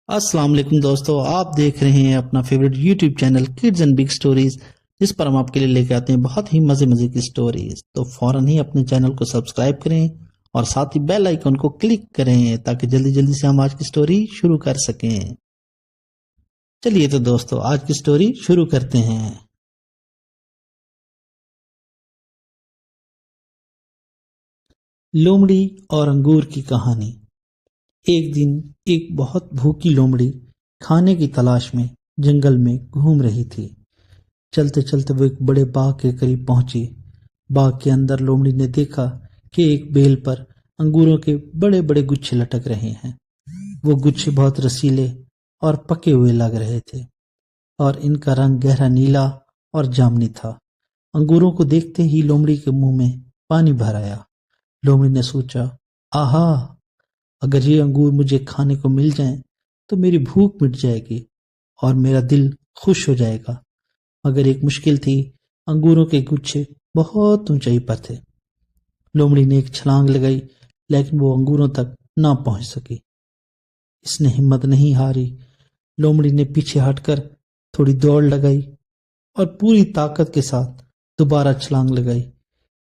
अस्सलाम वालेकुम दोस्तों, आप देख रहे हैं अपना favourite YouTube channel kids and big stories, जिस पर हम आपके लिए लेके आते हैं बहुत ही मजे मजे की स्टोरीज। तो फौरन ही अपने चैनल को सब्सक्राइब करें और साथ ही बेल आइकन को क्लिक करें ताकि जल्दी जल्दी से हम आज की स्टोरी शुरू कर सकें। चलिए तो दोस्तों, आज की स्टोरी शुरू करते हैं। लोमड़ी और अंगूर की कहानी। एक दिन एक बहुत भूखी लोमड़ी खाने की तलाश में जंगल में घूम रही थी। चलते चलते वो एक बड़े बाग के करीब पहुंची। बाग के अंदर लोमड़ी ने देखा कि एक बेल पर अंगूरों के बड़े बड़े गुच्छे लटक रहे हैं। वो गुच्छे बहुत रसीले और पके हुए लग रहे थे और इनका रंग गहरा नीला और जामुनी था। अंगूरों को देखते ही लोमड़ी के मुंह में पानी भर आया। लोमड़ी ने सोचा, आहा, अगर ये अंगूर मुझे खाने को मिल जाएं तो मेरी भूख मिट जाएगी और मेरा दिल खुश हो जाएगा। मगर एक मुश्किल थी, अंगूरों के गुच्छे बहुत ऊंचाई पर थे। लोमड़ी ने एक छलांग लगाई, लेकिन वो अंगूरों तक ना पहुंच सकी। इसने हिम्मत नहीं हारी। लोमड़ी ने पीछे हटकर थोड़ी दौड़ लगाई और पूरी ताकत के साथ दोबारा छलांग लगाई।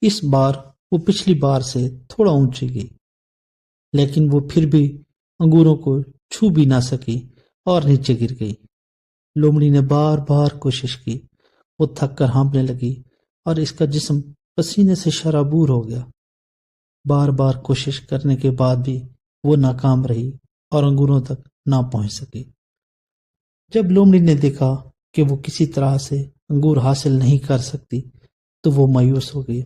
इस बार वो पिछली बार से थोड़ा ऊंची गई, लेकिन वो फिर भी अंगूरों को छू भी ना सकी और नीचे गिर गई। लोमड़ी ने बार बार कोशिश की। वो थक कर हाँफने लगी और इसका जिस्म पसीने से शराबूर हो गया। बार बार कोशिश करने के बाद भी वो नाकाम रही और अंगूरों तक ना पहुंच सकी। जब लोमड़ी ने देखा कि वो किसी तरह से अंगूर हासिल नहीं कर सकती, तो वो मायूस हो गई।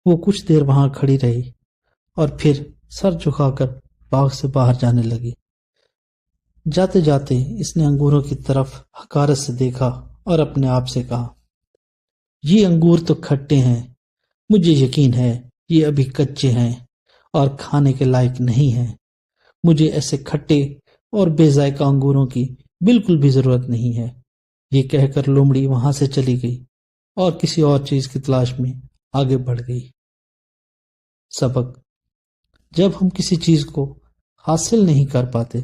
वो कुछ देर वहां खड़ी रही और फिर सर झुकाकर बाग से बाहर जाने लगी। जाते जाते इसने अंगूरों की तरफ हकारत से देखा और अपने आप से कहा, ये अंगूर तो खट्टे हैं। मुझे यकीन है ये अभी कच्चे हैं और खाने के लायक नहीं हैं। मुझे ऐसे खट्टे और बेजायका अंगूरों की बिल्कुल भी जरूरत नहीं है। ये कहकर लोमड़ी वहां से चली गई और किसी और चीज की तलाश में आगे बढ़ गई। सबक: जब हम किसी चीज को हासिल नहीं कर पाते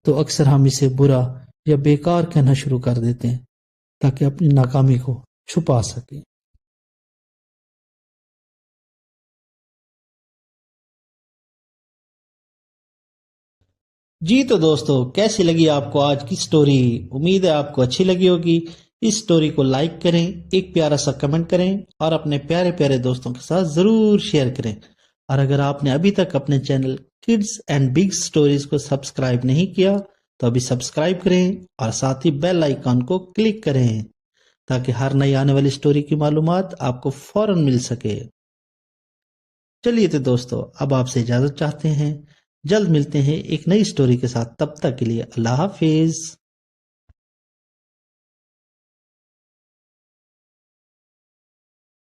तो अक्सर हम इसे बुरा या बेकार कहना शुरू कर देते हैं ताकि अपनी नाकामी को छुपा सकें। जी तो दोस्तों, कैसी लगी आपको आज की स्टोरी? उम्मीद है आपको अच्छी लगी होगी। इस स्टोरी को लाइक करें, एक प्यारा सा कमेंट करें और अपने प्यारे प्यारे दोस्तों के साथ जरूर शेयर करें। और अगर आपने अभी तक अपने channel kids and big stories को सब्सक्राइब नहीं किया तो अभी सब्सक्राइब करें और साथ ही बेल आइकन को क्लिक करें ताकि हर नई आने वाली स्टोरी की मालूमात आपको फौरन मिल सके। चलिए तो दोस्तों, अब आपसे इजाजत चाहते हैं। जल्द मिलते हैं एक नई स्टोरी के साथ। तब तक के लिए अल्लाह हाफिज।